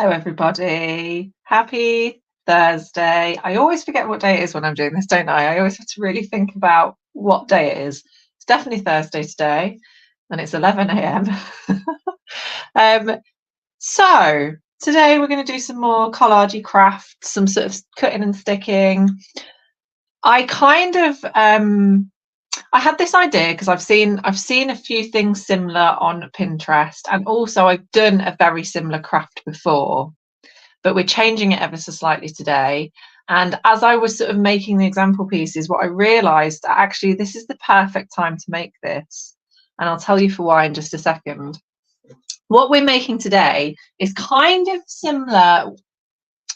Hello, everybody. Happy Thursday. I always forget what day it is when I'm doing this, don't I? I always have to really think about what day it is. It's definitely Thursday today, and it's 11 a.m. So today we're going to do some more collage crafts, some sort of cutting and sticking. I kind of I had this idea because I've seen a few things similar on Pinterest, and also I've done a very similar craft before, but we're changing it ever so slightly today. And as I was sort of making the example pieces, what I realized that actually this is the perfect time to make this, and I'll tell you for why in just a second. What we're making today is kind of similar.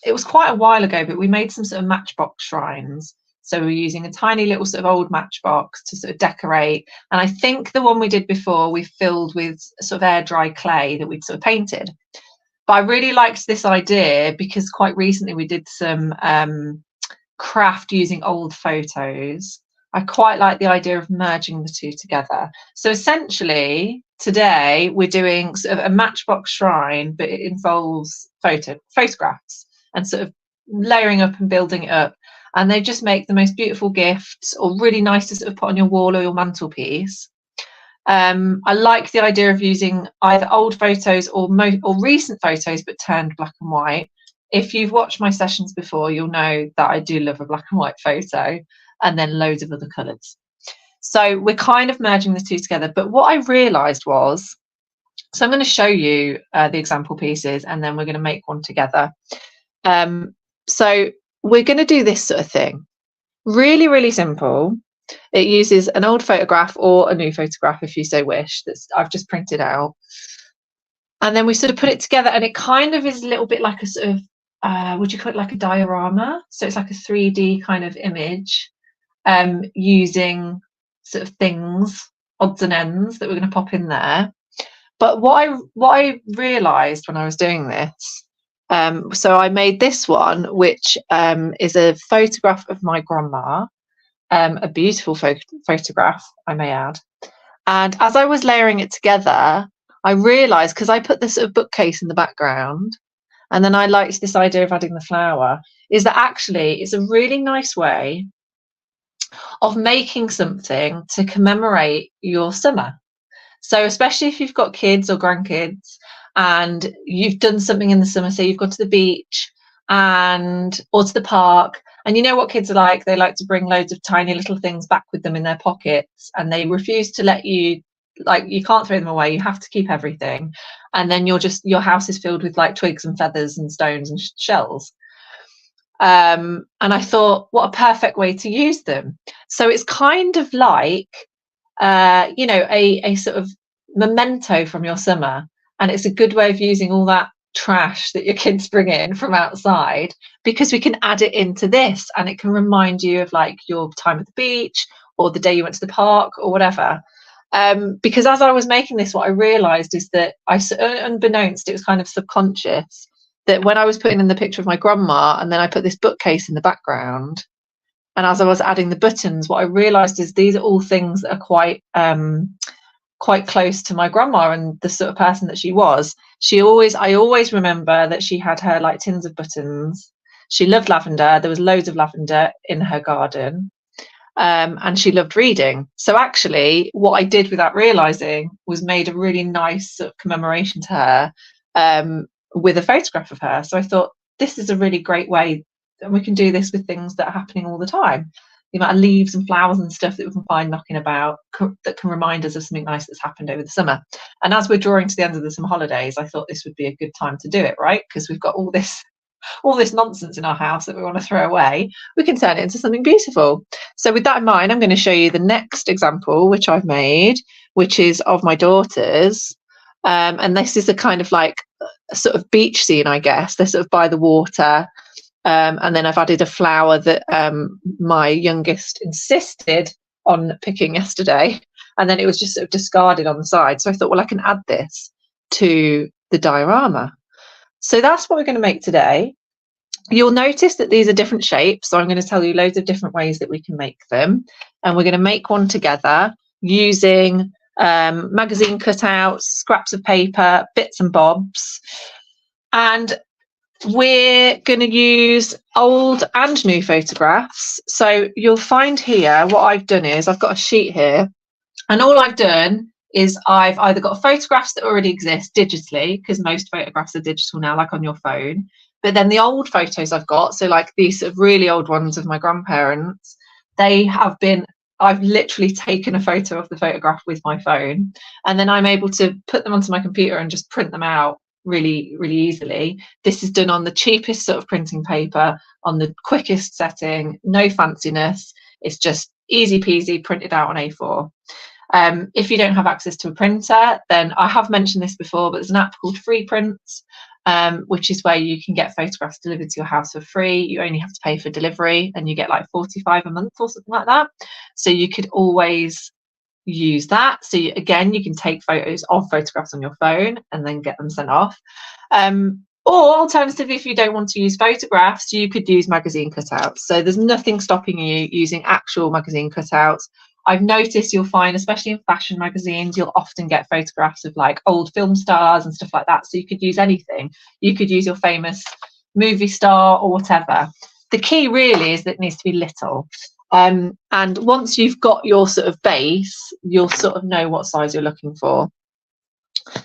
It was quite a while ago, but we made some sort of matchbox shrines. So we're using a tiny little sort of old matchbox to sort of decorate. And I think the one we did before, we filled with sort of air dry clay that we'd sort of painted. But I really liked this idea because quite recently we did some craft using old photos. I quite like the idea of merging the two together. So essentially today we're doing sort of a matchbox shrine, but it involves photographs and sort of layering up and building it up. And they just make the most beautiful gifts, or really nice to sort of put on your wall or your mantelpiece. I like the idea of using either old photos or recent photos, but turned black and white. If you've watched my sessions before, you'll know that I do love a black and white photo, and then loads of other colours. So we're kind of merging the two together. But what I realised was, so I'm going to show you the example pieces, and then we're going to make one together. So we're going to do this sort of thing. Really, really simple. It uses an old photograph or a new photograph, if you so wish, that I've just printed out. And then we sort of put it together, and it kind of is a little bit like a sort of, would you call it like a diorama? So it's like a 3D kind of image, using sort of things, odds and ends that we're going to pop in there. But what I realised when I was doing this, so I made this one, which is a photograph of my grandma, a beautiful photograph, I may add. And as I was layering it together, I realised, because I put this sort of bookcase in the background, and then I liked this idea of adding the flower, is that actually it's a really nice way of making something to commemorate your summer. So especially if you've got kids or grandkids and you've done something in the summer, say you've gone to the beach or to the park, and you know what kids are like, they like to bring loads of tiny little things back with them in their pockets, and they refuse to let you, like, you can't throw them away, you have to keep everything, and then your house is filled with like twigs and feathers and stones and shells. And I thought, what a perfect way to use them. So it's kind of like a sort of memento from your summer, and it's a good way of using all that trash that your kids bring in from outside, because we can add it into this, and it can remind you of like your time at the beach or the day you went to the park or whatever. Because as I was making this, what I realized is that unbeknownst, it was kind of subconscious, that when I was putting in the picture of my grandma and then I put this bookcase in the background, and as I was adding the buttons, what I realized is these are all things that are quite close to my grandma and the sort of person that she was. I always remember that she had her like tins of buttons. She loved lavender. There was loads of lavender in her garden. And she loved reading. So actually what I did without realizing was made a really nice sort of commemoration to her, with a photograph of her. So I thought, this is a really great way, and we can do this with things that are happening all the time. The amount of leaves and flowers and stuff that we can find knocking about that can remind us of something nice that's happened over the summer. And as we're drawing to the end of the summer holidays, I thought this would be a good time to do it, right? Because we've got all this nonsense in our house that we want to throw away. We can turn it into something beautiful. So with that in mind, I'm going to show you the next example, which I've made, which is of my daughters. And this is a kind of like a sort of beach scene, I guess. They're sort of by the water. And then I've added a flower that my youngest insisted on picking yesterday, and then it was just sort of discarded on the side. So I thought, well, I can add this to the diorama. So that's what we're going to make today. You'll notice that these are different shapes, so I'm going to tell you loads of different ways that we can make them, and we're going to make one together using magazine cutouts, scraps of paper, bits and bobs. And We're going to use old and new photographs. So you'll find here, what I've done is I've got a sheet here, and all I've done is I've either got photographs that already exist digitally, because most photographs are digital now, like on your phone, but then the old photos I've got, so like these sort of really old ones of my grandparents, I've literally taken a photo of the photograph with my phone, and then I'm able to put them onto my computer and just print them out really, really easily. This is done on the cheapest sort of printing paper, on the quickest setting, no fanciness. It's just easy peasy, printed out on A4. If you don't have access to a printer, then I have mentioned this before, but there's an app called Free Prints, which is where you can get photographs delivered to your house for free. You only have to pay for delivery, and you get like 45 a month or something like that. So you could always use that. So again, you can take photos of photographs on your phone and then get them sent off. Or alternatively, if you don't want to use photographs, you could use magazine cutouts. So there's nothing stopping you using actual magazine cutouts. I've noticed you'll find, especially in fashion magazines, you'll often get photographs of like old film stars and stuff like that. So you could use anything. You could use your famous movie star or whatever. The key really is that it needs to be little. And once you've got your sort of base, you'll sort of know what size you're looking for.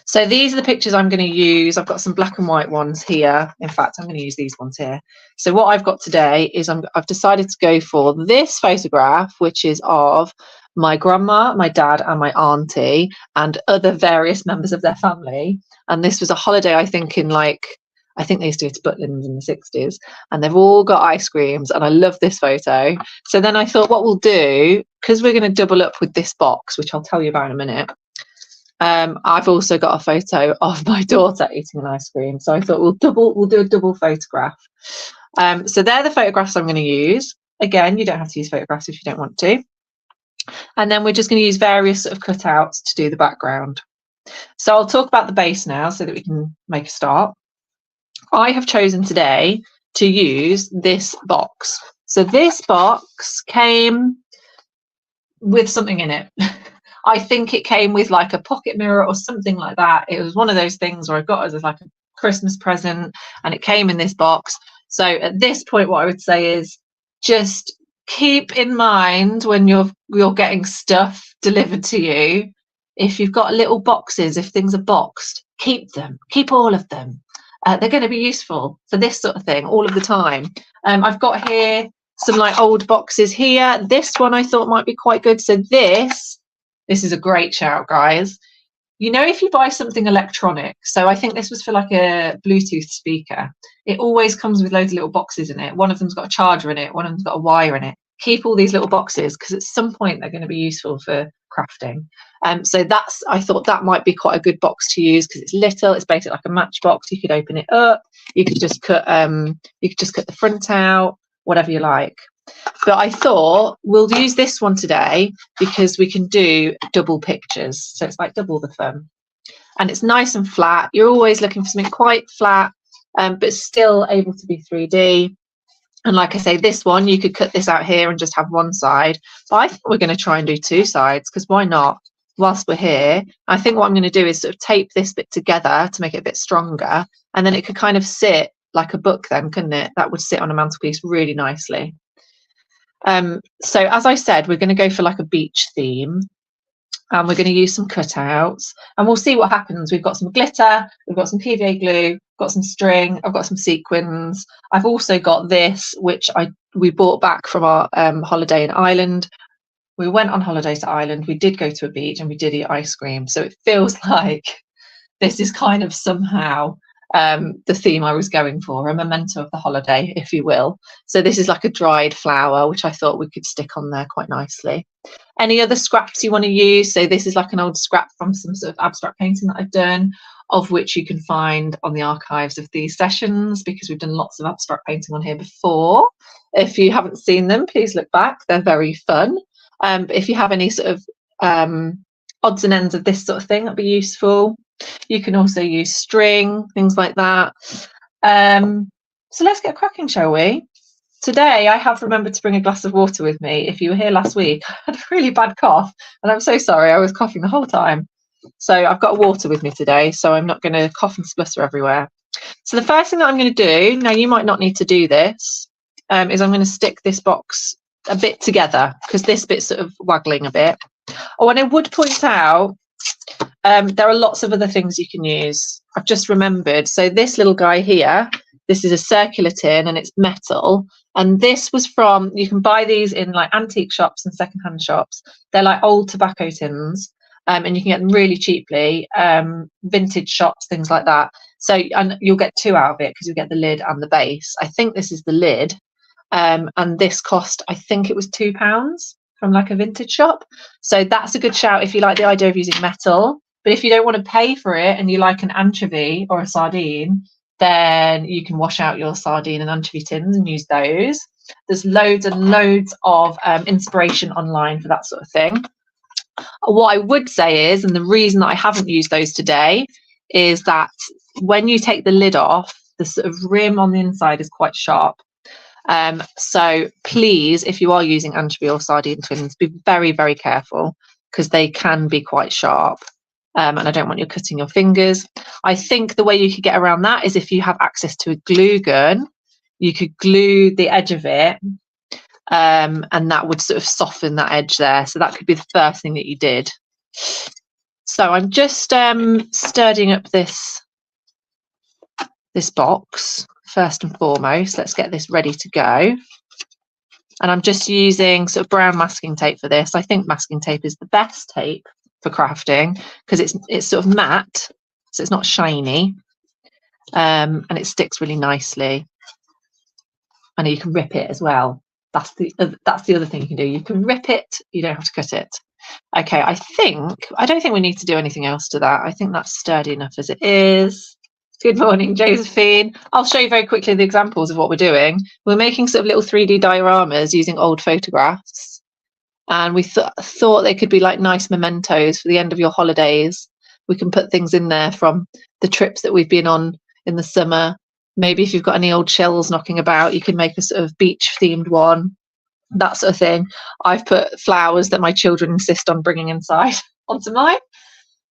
So these are the pictures I'm going to use. I've got some black and white ones here. In fact, I'm going to use these ones here. So what I've got today is I've decided to go for this photograph, which is of my grandma, my dad and my auntie and other various members of their family. And this was a holiday, I think they used to go to Butlins in the 60s, and they've all got ice creams, and I love this photo. So then I thought what we'll do, because we're going to double up with this box, which I'll tell you about in a minute, I've also got a photo of my daughter eating an ice cream. So I thought we'll do a double photograph. So they're the photographs I'm going to use. Again, you don't have to use photographs if you don't want to. And then we're just going to use various sort of cutouts to do the background. So I'll talk about the base now so that we can make a start. I have chosen today to use this box. So this box came with something in it. I think it came with like a pocket mirror or something like that. It was one of those things where I got it as like a Christmas present, and it came in this box. So at this point, what I would say is just keep in mind when you're getting stuff delivered to you, if you've got little boxes, if things are boxed, keep them, keep all of them. They're going to be useful for this sort of thing all of the time. I've got here some like old boxes here. This one I thought might be quite good. So this is a great shout, guys. You know, if you buy something electronic, so I think this was for like a Bluetooth speaker, it always comes with loads of little boxes in it. One of them's got a charger in it, one of them's got a wire in it. Keep all these little boxes, because at some point they're going to be useful for crafting. So I thought that might be quite a good box to use, because it's little, it's basically like a matchbox. You could open it up, you could just cut the front out, whatever you like. But I thought we'll use this one today because we can do double pictures, so it's like double the fun, and it's nice and flat. You're always looking for something quite flat, but still able to be 3D. And like I say, this one, you could cut this out here and just have one side, but I think we're going to try and do two sides, because why not? Whilst we're here, I think what I'm going to do is sort of tape this bit together to make it a bit stronger, and then it could kind of sit like a book then, couldn't it? That would sit on a mantelpiece really nicely. So as I said, we're going to go for like a beach theme, and we're going to use some cutouts, and we'll see what happens. We've got some glitter, we've got some PVA glue, got some string, I've got some sequins. I've also got this, which we bought back from our holiday in Ireland. We went on holiday to Ireland, we did go to a beach, and we did eat ice cream, so it feels like this is kind of somehow the theme I was going for, a memento of the holiday, if you will. So this is like a dried flower, which I thought we could stick on there quite nicely. Any other scraps you want to use? So this is like an old scrap from some sort of abstract painting that I've done, of which you can find on the archives of these sessions, because we've done lots of abstract painting on here before. If you haven't seen them, please look back, they're very fun. But if you have any sort of odds and ends of this sort of thing, that'd be useful. You can also use string, things like that. So let's get cracking, shall we? Today I have remembered to bring a glass of water with me. If you were here last week, I had a really bad cough, and I'm so sorry, I was coughing the whole time. So I've got water with me today, so I'm not going to cough and splutter everywhere. So the first thing that I'm going to do, now you might not need to do this, is I'm going to stick this box a bit together because this bit's sort of waggling a bit. Oh, and I would point out, there are lots of other things you can use. I've just remembered. So this little guy here, this is a circular tin and it's metal. And this was from, you can buy these in like antique shops and secondhand shops. They're like old tobacco tins, and you can get them really cheaply, vintage shops, things like that. So, and you'll get two out of it because you get the lid and the base. I think this is the lid. And this cost, I think it was £2 from like a vintage shop. So that's a good shout if you like the idea of using metal. But if you don't want to pay for it and you like an anchovy or a sardine, then you can wash out your sardine and anchovy tins and use those. There's loads and loads of inspiration online for that sort of thing. What I would say is, and the reason that I haven't used those today, is that when you take the lid off, the sort of rim on the inside is quite sharp. So please, if you are using anchovy or sardine tins, be very, very careful because they can be quite sharp. And I don't want you cutting your fingers. I think the way you could get around that is if you have access to a glue gun, you could glue the edge of it, and that would sort of soften that edge there. So that could be the first thing that you did. So I'm just sturdying up this box first and foremost. Let's get this ready to go. And I'm just using sort of brown masking tape for this. I think masking tape is the best tape for crafting because it's sort of matte, so it's not shiny, and it sticks really nicely. And you can rip it as well. That's the other thing you can do. You can rip it, you don't have to cut it. Okay, I don't think we need to do anything else to that. I think that's sturdy enough as it is. Good morning, Josephine. I'll show you very quickly the examples of what we're doing. We're making sort of little 3D dioramas using old photographs. And we thought they could be like nice mementos for the end of your holidays. We can put things in there from the trips that we've been on in the summer. Maybe if you've got any old shells knocking about, you can make a sort of beach themed one, that sort of thing. I've put flowers that my children insist on bringing inside onto mine.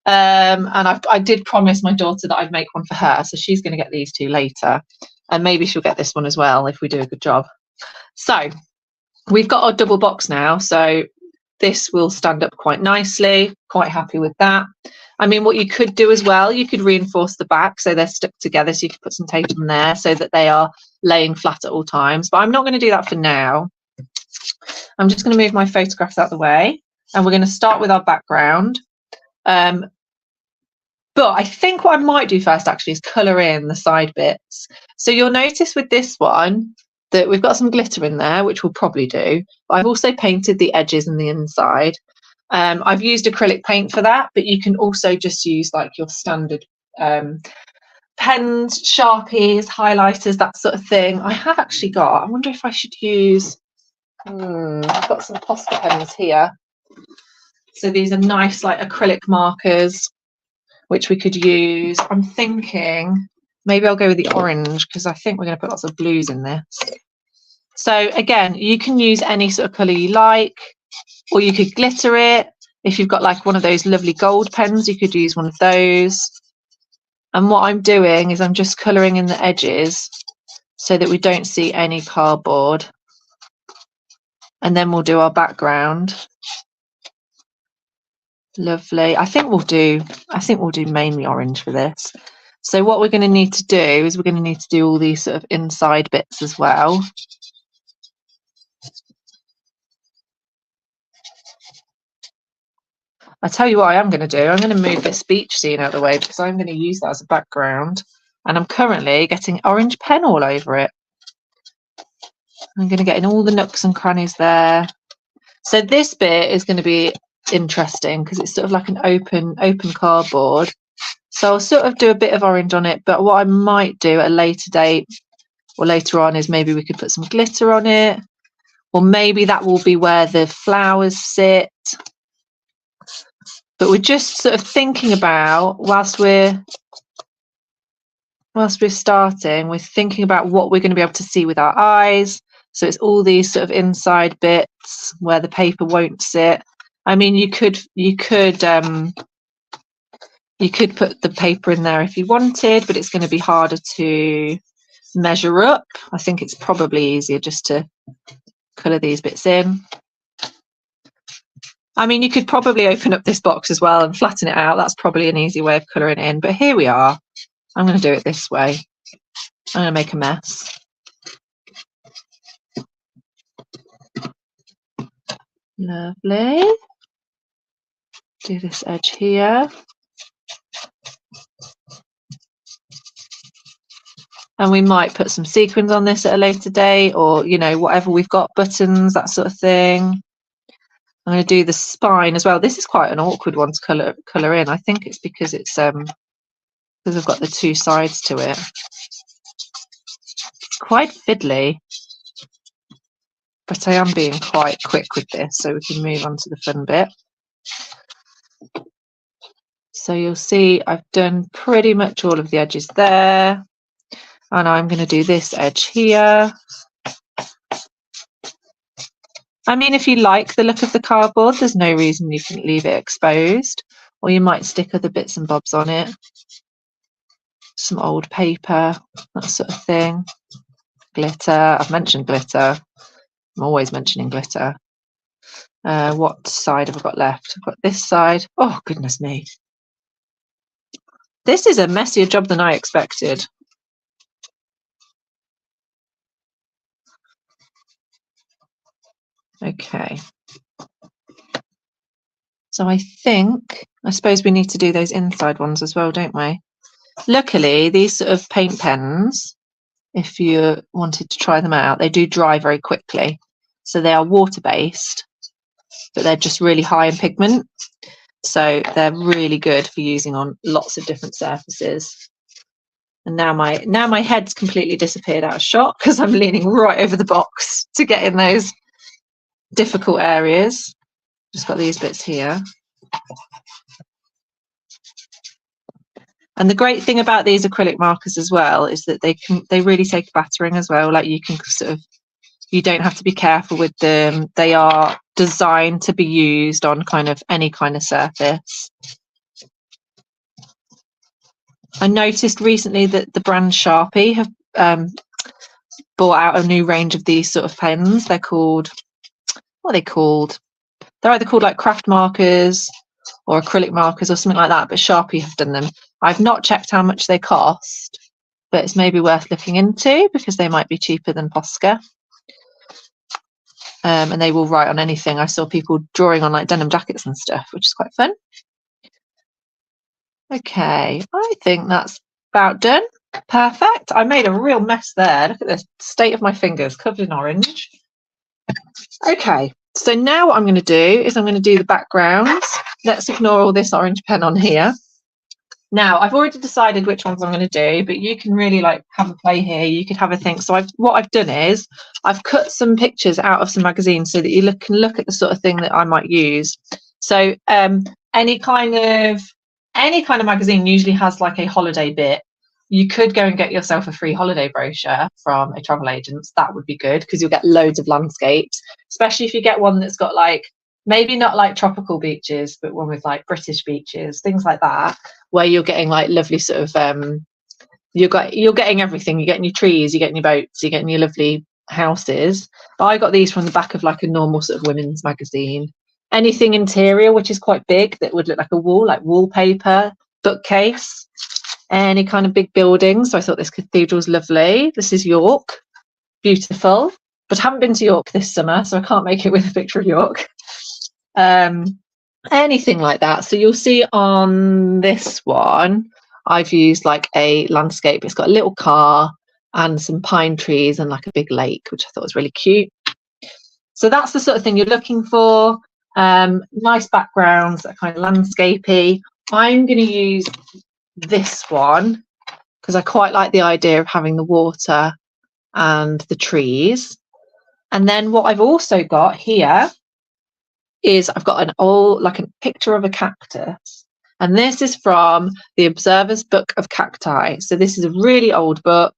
And I did promise my daughter that I'd make one for her. So she's going to get these two later. And maybe she'll get this one as well if we do a good job. So we've got our double box now, so this will stand up quite nicely. Quite happy with that. I mean, what you could do as well, you could reinforce the back so they're stuck together, so you could put some tape on there so that they are laying flat at all times. But I'm not going to do that for now. I'm just going to move my photographs out of the way, and we're going to start with our background. But I think what I might do first actually is colour in the side bits. So you'll notice with this one that we've got some glitter in there, which we'll probably do. But I've also painted the edges and the inside. I've used acrylic paint for that, but you can also just use like your standard pens, Sharpies, highlighters, that sort of thing. I have actually got, I wonder if I should use, I've got some Posca pens here. So these are nice like acrylic markers, which we could use. I'm thinking maybe I'll go with the orange because I think we're going to put lots of blues in this. So again, you can use any sort of colour you like, or you could glitter it. If you've got like one of those lovely gold pens, you could use one of those. And what I'm doing is I'm just colouring in the edges so that we don't see any cardboard. And then we'll do our background. Lovely. I think we'll do mainly orange for this. So what we're going to need to do is we're going to need to do all these sort of inside bits as well. I tell you what I am going to do. I'm going to move this beach scene out of the way because I'm going to use that as a background. And I'm currently getting orange pen all over it. I'm going to get in all the nooks and crannies there. So this bit is going to be interesting because it's sort of like an open cardboard. So I'll sort of do a bit of orange on it, but what I might do at a later date or later on is maybe we could put some glitter on it, or maybe that will be where the flowers sit. But we're just sort of thinking about, whilst we're starting, we're thinking about what we're going to be able to see with our eyes. So it's all these sort of inside bits where the paper won't sit. I mean, you could You could put the paper in there if you wanted, but it's going to be harder to measure up. I think it's probably easier just to colour these bits in. I mean, you could probably open up this box as well and flatten it out. That's probably an easy way of colouring it in, but here we are. I'm going to do it this way. I'm going to make a mess. Lovely. Do this edge here. And we might put some sequins on this at a later date, or, you know, whatever we've got, buttons, that sort of thing. I'm going to do the spine as well. This is quite an awkward one to colour in. I think it's because it's because I've got the two sides to it. It's quite fiddly, but I am being quite quick with this, so we can move on to the fun bit. So you'll see I've done pretty much all of the edges there. And I'm going to do this edge here. I mean, if you like the look of the cardboard, there's no reason you couldn't leave it exposed, or you might stick other bits and bobs on it. Some old paper, that sort of thing. Glitter, I've mentioned glitter. I'm always mentioning glitter. What side have I got left? I've got this side. Oh, goodness me. This is a messier job than I expected. Okay, so I suppose we need to do those inside ones as well, don't we? Luckily, these sort of paint pens, if you wanted to try them out, they do dry very quickly. So they are water-based, but they're just really high in pigment. So they're really good for using on lots of different surfaces. And now my head's completely disappeared out of shot because I'm leaning right over the box to get in those difficult areas. Just got these bits here. And the great thing about these acrylic markers as well is that they really take a battering as well. Like, you can sort of, you don't have to be careful with them. They are designed to be used on kind of any kind of surface. I noticed recently that the brand Sharpie have brought out a new range of these sort of pens. They're called, what are they called? They're either called like craft markers or acrylic markers or something like that, but Sharpie have done them. I've not checked how much they cost, but it's maybe worth looking into because they might be cheaper than Posca. And they will write on anything. I saw people drawing on like denim jackets and stuff, which is quite fun. Okay, I think that's about done. Perfect. I made a real mess there. Look at the state of my fingers covered in orange. Okay, so now what I'm going to do is I'm going to do the backgrounds. Let's ignore all this orange pen on here. Now, I've already decided which ones I'm going to do, but you can really like have a play here. You could have a think. So what I've done is I've cut some pictures out of some magazines so that you can look at the sort of thing that I might use. So any kind of magazine usually has like a holiday bit. You could go and get yourself a free holiday brochure from a travel agent. That would be good because you'll get loads of landscapes, especially if you get one that's got like, maybe not like tropical beaches, but one with like British beaches, things like that, where you're getting like lovely sort of, you're getting everything. You're getting your trees, you're getting your boats, you're getting your lovely houses. But I got these from the back of like a normal sort of women's magazine. Anything interior, which is quite big, that would look like a wall, like wallpaper, bookcase, any kind of big building. So I thought this cathedral's lovely. This is York, beautiful, but I haven't been to York this summer, so I can't make it with a picture of York. Anything like that. So you'll see on this one, I've used like a landscape. It's got a little car and some pine trees and like a big lake, which I thought was really cute. So that's the sort of thing you're looking for. Nice backgrounds, that kind of landscapey. I'm going to use this one because I quite like the idea of having the water and the trees. And then what I've also got here is I've got an old, like a picture of a cactus. And this is from the Observer's Book of Cacti. So this is a really old book.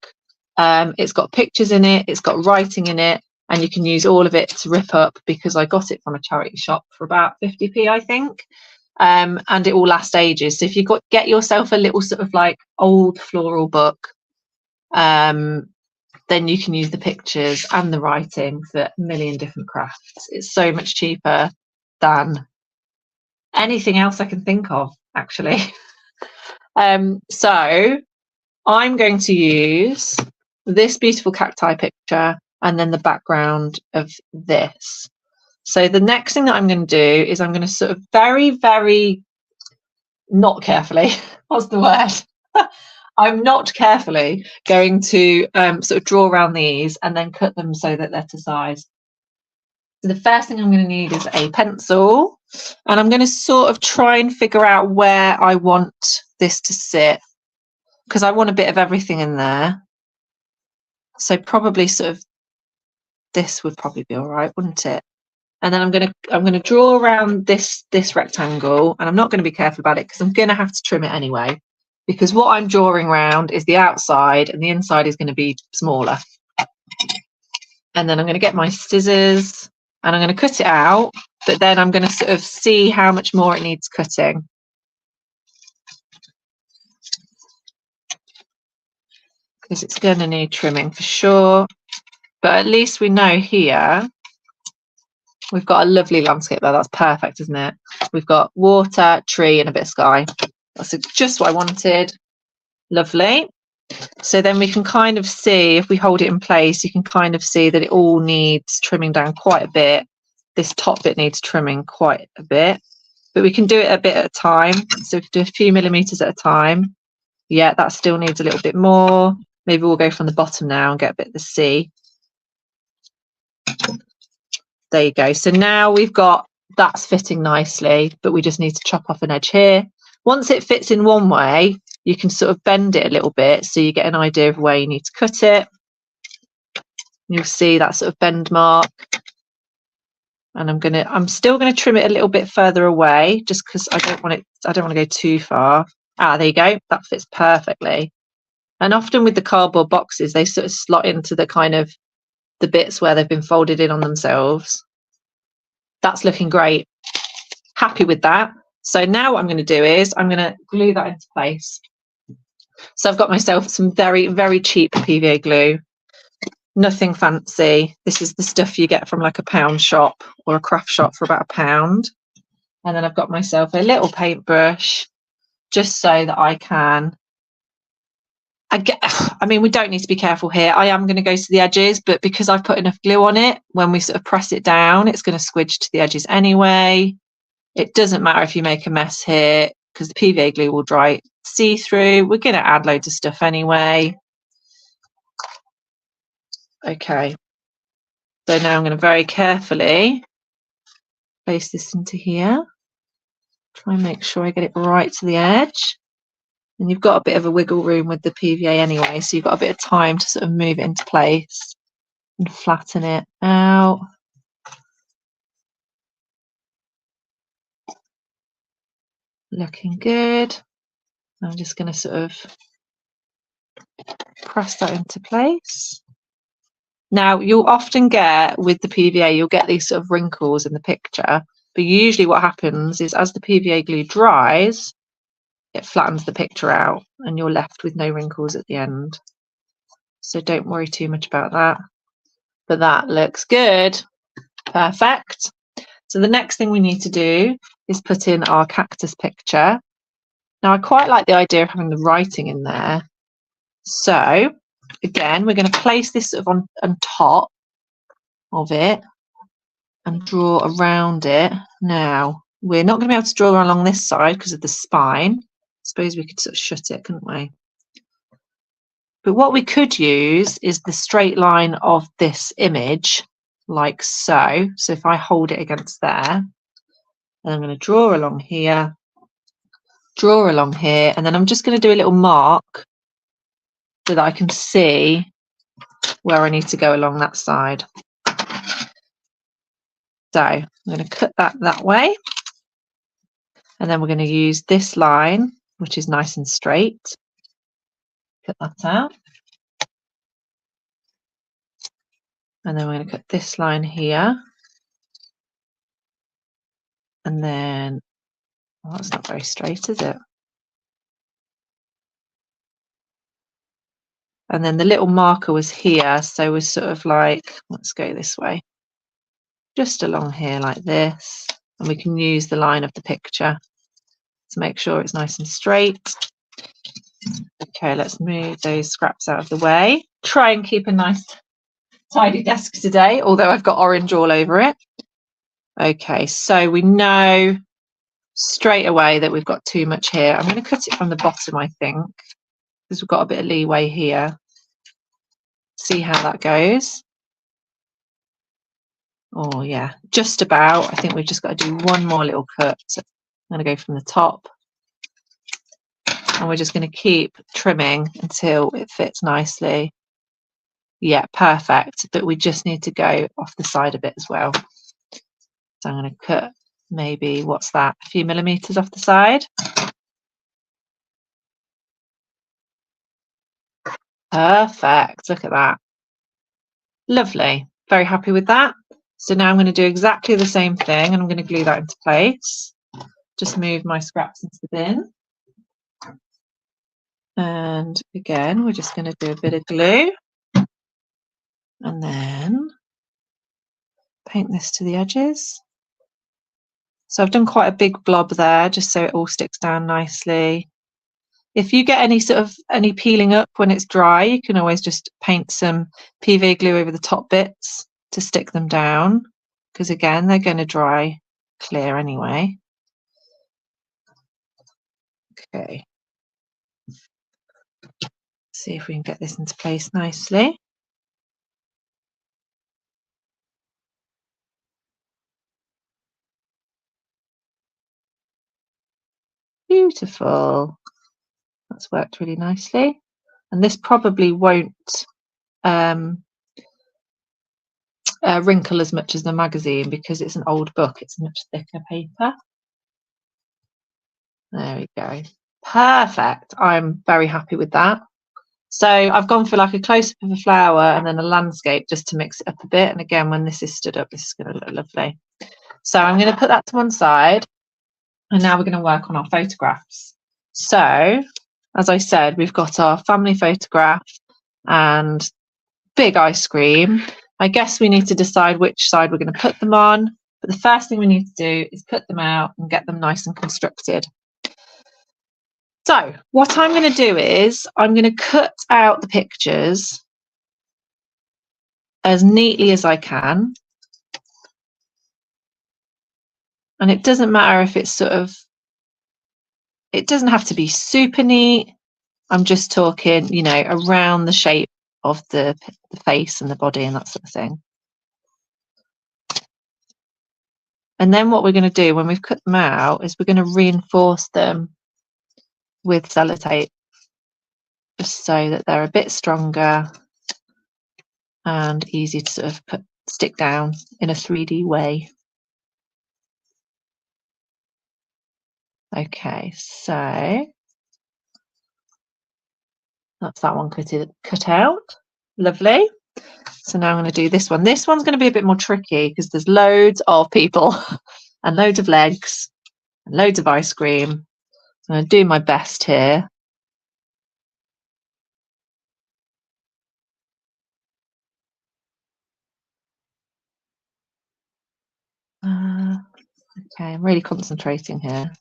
It's got pictures in it, it's got writing in it, and you can use all of it to rip up because I got it from a charity shop for about 50p, I think. and it will last ages. So if you get yourself a little sort of like old floral book, then you can use the pictures and the writing for a million different crafts. It's so much cheaper than anything else I can think of, actually. So I'm going to use this beautiful cacti picture and then the background of this. So the next thing that I'm going to do is I'm going to sort of very, very not carefully, what's the word? I'm not carefully going to sort of draw around these and then cut them so that they're to size. So the first thing I'm going to need is a pencil, and I'm going to sort of try and figure out where I want this to sit, because I want a bit of everything in there. So probably sort of this would probably be all right, wouldn't it? And then I'm going to draw around this rectangle, and I'm not going to be careful about it because I'm going to have to trim it anyway, because what I'm drawing around is the outside and the inside is going to be smaller. And then I'm going to get my scissors and I'm going to cut it out, but then I'm going to sort of see how much more it needs cutting. Because it's going to need trimming for sure. But at least we know here we've got a lovely landscape there. That's perfect, isn't it? We've got water, tree, and a bit of sky. That's just what I wanted. Lovely. So then we can kind of see, if we hold it in place, you can kind of see that it all needs trimming down quite a bit. This top bit needs trimming quite a bit, but we can do it a bit at a time. So we can do a few millimeters at a time. Yeah, that still needs a little bit more. Maybe we'll go from the bottom now and get a bit of the C. There you go. So now we've got that's fitting nicely, but we just need to chop off an edge here. Once it fits in one way, you can sort of bend it a little bit so you get an idea of where you need to cut it. You'll see that sort of bend mark. And I'm still gonna trim it a little bit further away just because I don't want to go too far. Ah, there you go. That fits perfectly. And often with the cardboard boxes, they sort of slot into the kind of the bits where they've been folded in on themselves. That's looking great. Happy with that. So now what I'm going to do is I'm going to glue that into place. So I've got myself some very, very cheap PVA glue. Nothing fancy. This is the stuff you get from like a pound shop or a craft shop for about £1. And then I've got myself a little paintbrush just so that I can. I mean, we don't need to be careful here. I am going to go to the edges, but because I've put enough glue on it, when we sort of press it down, it's going to squidge to the edges anyway. It doesn't matter if you make a mess here because the PVA glue will dry see-through. We're going to add loads of stuff anyway. Okay. So now I'm going to very carefully place this into here. Try and make sure I get it right to the edge. And you've got a bit of a wiggle room with the PVA anyway, so you've got a bit of time to sort of move it into place and flatten it out. Looking good. I'm just going to sort of press that into place. Now, you'll often get with the PVA, you'll get these sort of wrinkles in the picture, but usually what happens is as the PVA glue dries, it flattens the picture out and you're left with no wrinkles at the end. So don't worry too much about that. But that looks good. Perfect. So the next thing we need to do is put in our cactus picture. Now, I quite like the idea of having the writing in there. So again, we're going to place this sort of on top of it and draw around it. Now, we're not going to be able to draw along this side because of the spine. I suppose we could sort of shut it, couldn't we? But what we could use is the straight line of this image, like so. So if I hold it against there, and I'm going to draw along here, draw along here, and then I'm just going to do a little mark so that I can see where I need to go along that side. So I'm going to cut that way, and then we're going to use this line, which is nice and straight. Cut that out. And then we're going to cut this line here. And then Oh, that's not very straight, is it? And then the little marker was here, so we're sort of like, let's go this way, just along here like this, and we can use the line of the picture to make sure it's nice and straight. Okay, let's move those scraps out of the way. Try and keep a nice tidy desk today, although I've got orange all over it. Okay, so we know straight away that we've got too much here. I'm going to cut it from the bottom, I think, because we've got a bit of leeway here. See how that goes. Oh yeah, just about. I think we've just got to do one more little cut. So I'm going to go from the top, and we're just going to keep trimming until it fits nicely. Yeah, perfect. But we just need to go off the side a bit as well. So I'm going to cut maybe, what's that, a few millimeters off the side. Perfect. Look at that. Lovely. Very happy with that. So now I'm going to do exactly the same thing, and I'm going to glue that into place. Just move my scraps into the bin. And again, we're just going to do a bit of glue. And then paint this to the edges. So I've done quite a big blob there, just so it all sticks down nicely. If you get any peeling up when it's dry, you can always just paint some PVA glue over the top bits to stick them down, because again, they're going to dry clear anyway. Okay. See if we can get this into place nicely. Beautiful. That's worked really nicely. And this probably won't wrinkle as much as the magazine, because it's an old book. It's much thicker paper. There we go. Perfect. I'm very happy with that. So I've gone for like a close-up of a flower and then a landscape just to mix it up a bit. And again, when this is stood up, this is going to look lovely. So I'm going to put that to one side. And now we're going to work on our photographs. So, as I said, we've got our family photograph and big ice cream. I guess we need to decide which side we're going to put them on. But the first thing we need to do is cut them out and get them nice and constructed. So what I'm going to do is I'm going to cut out the pictures as neatly as I can. And it doesn't matter if it's it doesn't have to be super neat. I'm just talking, you know, around the shape of the face and the body and that sort of thing. And then what we're going to do when we've cut them out is we're going to reinforce them with sellotape, just so that they're a bit stronger and easy to sort of stick down in a 3D way. Okay, so that's that one cut out. Lovely. So now I'm going to do this one. This one's going to be a bit more tricky because there's loads of people and loads of legs and loads of ice cream. So I'm going to do my best here. Okay, I'm really concentrating here.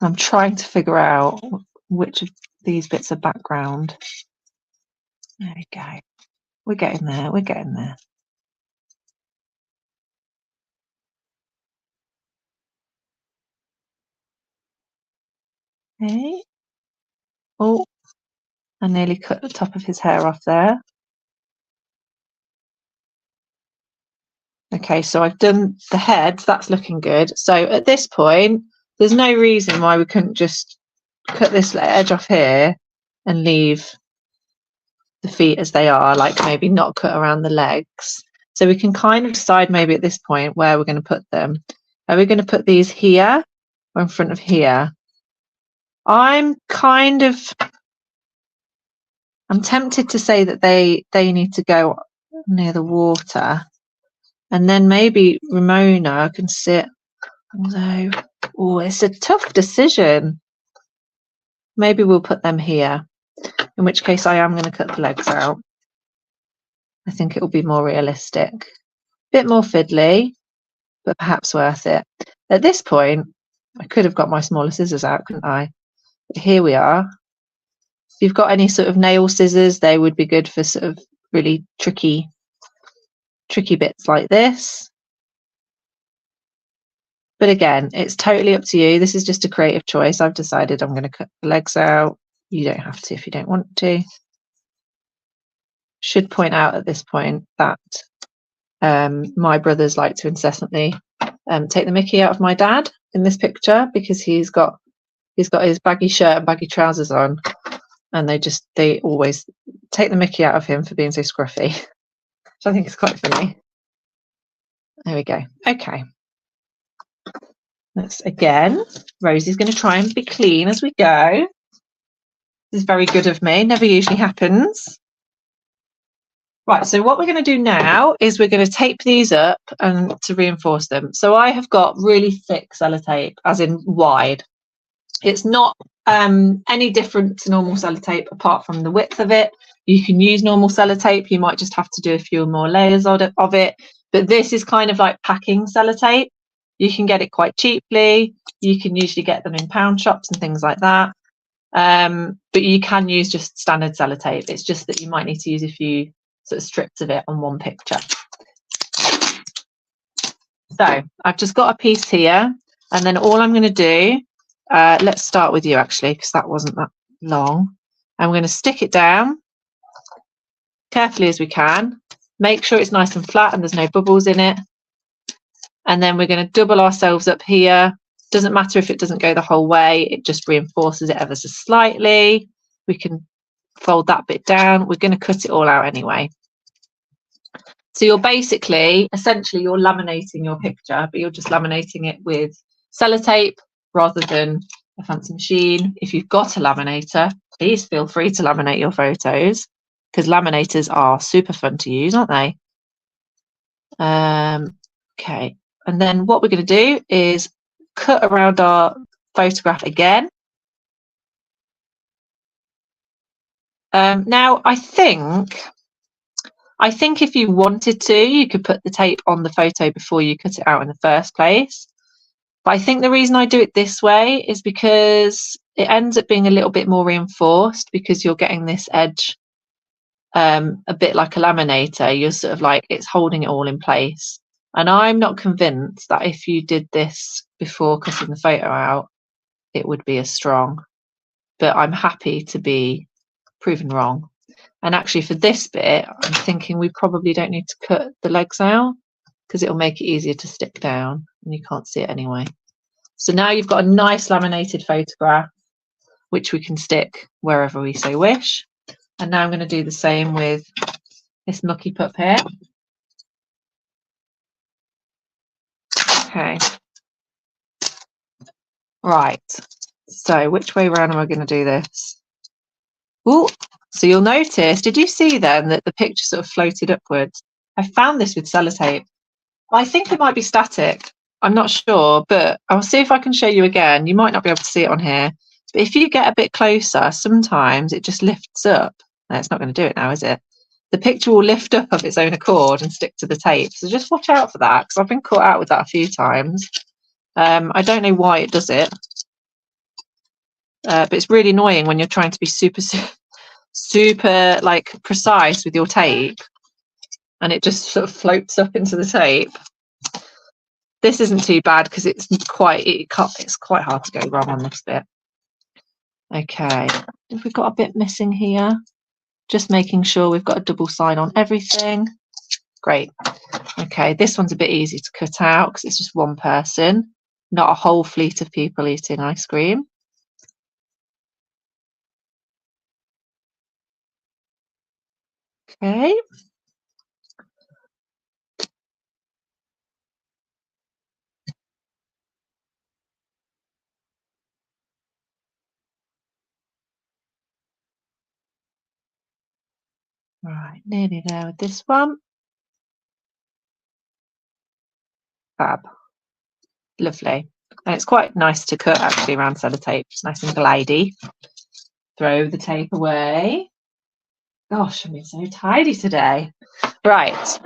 I'm trying to figure out which of these bits are background. There we go. We're getting there. We're getting there. Okay. Oh, I nearly cut the top of his hair off there. Okay, so I've done the head. That's looking good. So at this point, there's no reason why we couldn't just cut this edge off here and leave the feet as they are, like maybe not cut around the legs. So we can kind of decide maybe at this point where we're going to put them. Are we going to put these here or in front of here? I'm tempted to say that they need to go near the water. And then maybe Ramona can sit, although, oh, it's a tough decision. Maybe we'll put them here, in which case I am going to cut the legs out. I think it will be more realistic. Bit more fiddly, but perhaps worth it. At this point, I could have got my smaller scissors out, couldn't I? But here we are. If you've got any sort of nail scissors, they would be good for sort of really tricky bits like this. But again, it's totally up to you. This is just a creative choice. I've decided I'm going to cut the legs out. You don't have to if you don't want to. Should point out at this point that my brothers like to incessantly take the mickey out of my dad in this picture, because he's got his baggy shirt and baggy trousers on, and they always take the mickey out of him for being so scruffy, which I think is quite funny. There we go. Okay. Let's again, Rosie's going to try and be clean as we go. This is very good of me, never usually happens. Right, so what we're going to do now is we're going to tape these up and to reinforce them. So I have got really thick sellotape, as in wide. It's not any different to normal sellotape apart from the width of it. You can use normal sellotape. You might just have to do a few more layers of it. But this is kind of like packing sellotape. You can get it quite cheaply. You can usually get them in pound shops and things like that. But you can use just standard sellotape. It's just that you might need to use a few sort of strips of it on one picture. So I've just got a piece here, and then all I'm going to do, let's start with you actually, because that wasn't that long. I'm going to stick it down carefully as we can. Make sure it's nice and flat and there's no bubbles in it. And then we're going to double ourselves up here. Doesn't matter if it doesn't go the whole way, it just reinforces it ever so slightly. We can fold that bit down. We're going to cut it all out anyway. So you're essentially you're laminating your picture, but you're just laminating it with sellotape rather than a fancy machine. If you've got a laminator, please feel free to laminate your photos, because laminators are super fun to use, aren't they? Okay, and then what we're going to do is cut around our photograph again. Now I think if you wanted to, you could put the tape on the photo before you cut it out in the first place. But I think the reason I do it this way is because it ends up being a little bit more reinforced, because you're getting this edge a bit like a laminator. You're sort of like, it's holding it all in place. And I'm not convinced that if you did this before cutting the photo out, it would be as strong. But I'm happy to be proven wrong. And actually for this bit, I'm thinking we probably don't need to cut the legs out, because it'll make it easier to stick down and you can't see it anyway. So now you've got a nice laminated photograph, which we can stick wherever we so wish. And now I'm going to do the same with this mucky pup here. Okay. Right. So which way around am I going to do this? Oh, so you'll notice, did you see then that the picture sort of floated upwards? I found this with sellotape. I think it might be static. I'm not sure, but I'll see if I can show you again. You might not be able to see it on here, but if you get a bit closer, sometimes it just lifts up. No, it's not going to do it now, is it? The picture will lift up of its own accord and stick to the tape. So just watch out for that, because I've been caught out with that a few times. I don't know why it does it, but it's really annoying when you're trying to be super like precise with your tape, and it just sort of floats up into the tape. This isn't too bad because it's quite hard to go wrong on this bit. Okay, have we got a bit missing here? Just making sure we've got a double side on everything. Great. Okay, this one's a bit easy to cut out because it's just one person, not a whole fleet of people eating ice cream. Okay. Right, nearly there with this one. Fab. Lovely. And it's quite nice to cut actually around sellotape. It's nice and glidey. Throw the tape away. Gosh, I'm being so tidy today. Right.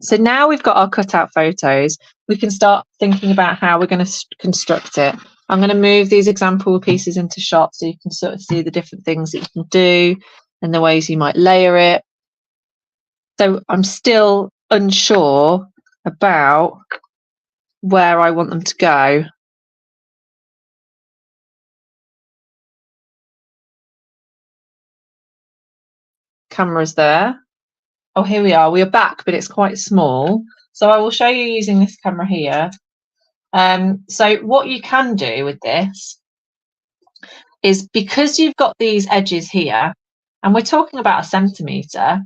So now we've got our cutout photos, we can start thinking about how we're going to construct it. I'm going to move these example pieces into shots so you can sort of see the different things that you can do and the ways you might layer it. So I'm still unsure about where I want them to go. Camera's there. Oh, here we are. We are back, but it's quite small. So I will show you using this camera here. So what you can do with this is, because you've got these edges here, and we're talking about a centimetre,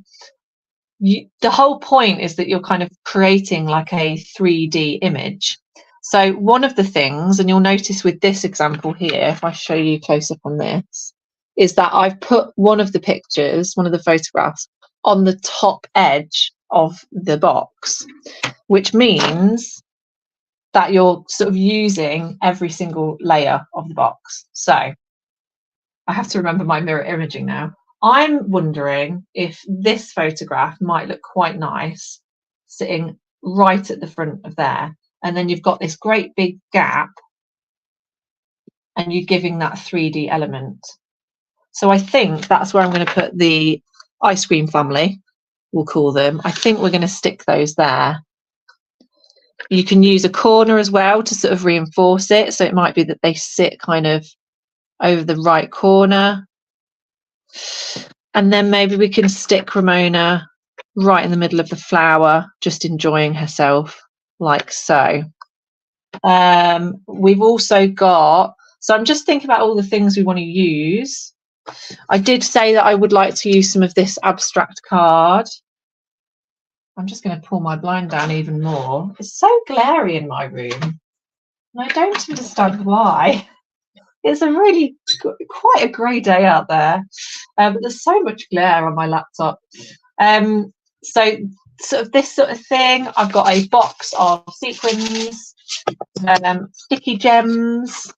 the whole point is that you're kind of creating like a 3D image. So one of the things, and you'll notice with this example here, if I show you close up on this, is that I've put one of the pictures, one of the photographs, on the top edge of the box, which means that you're sort of using every single layer of the box. So I have to remember my mirror imaging now. I'm wondering if this photograph might look quite nice sitting right at the front of there. And then you've got this great big gap and you're giving that 3D element. So I think that's where I'm going to put the ice cream family, we'll call them. I think we're going to stick those there. You can use a corner as well to sort of reinforce it. So it might be that they sit kind of over the right corner. And then maybe we can stick Ramona right in the middle of the flower, just enjoying herself like so. We've also got, so I'm just thinking about all the things we want to use. I did say that I would like to use some of this abstract card. I'm just going to pull my blind down even more. It's so glary in my room, and I don't understand why. It's a really quite a grey day out there, but there's so much glare on my laptop. So sort of this sort of thing. I've got a box of sequins, sticky gems,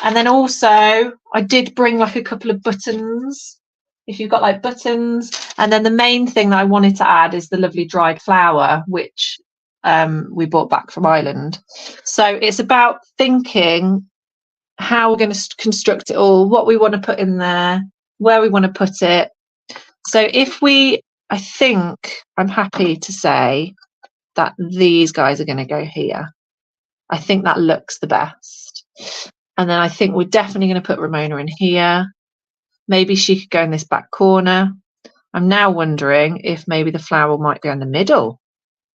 and then also I did bring like a couple of buttons. If you've got like buttons, and then the main thing that I wanted to add is the lovely dried flower, which we brought back from Ireland. So it's about thinking how we're going to construct it all, what we want to put in there, where we want to put it. So if we, I think I'm happy to say that these guys are going to go here. I think that looks the best. And then I think we're definitely going to put Ramona in here. Maybe she could go in this back corner. I'm now wondering if maybe the flower might go in the middle.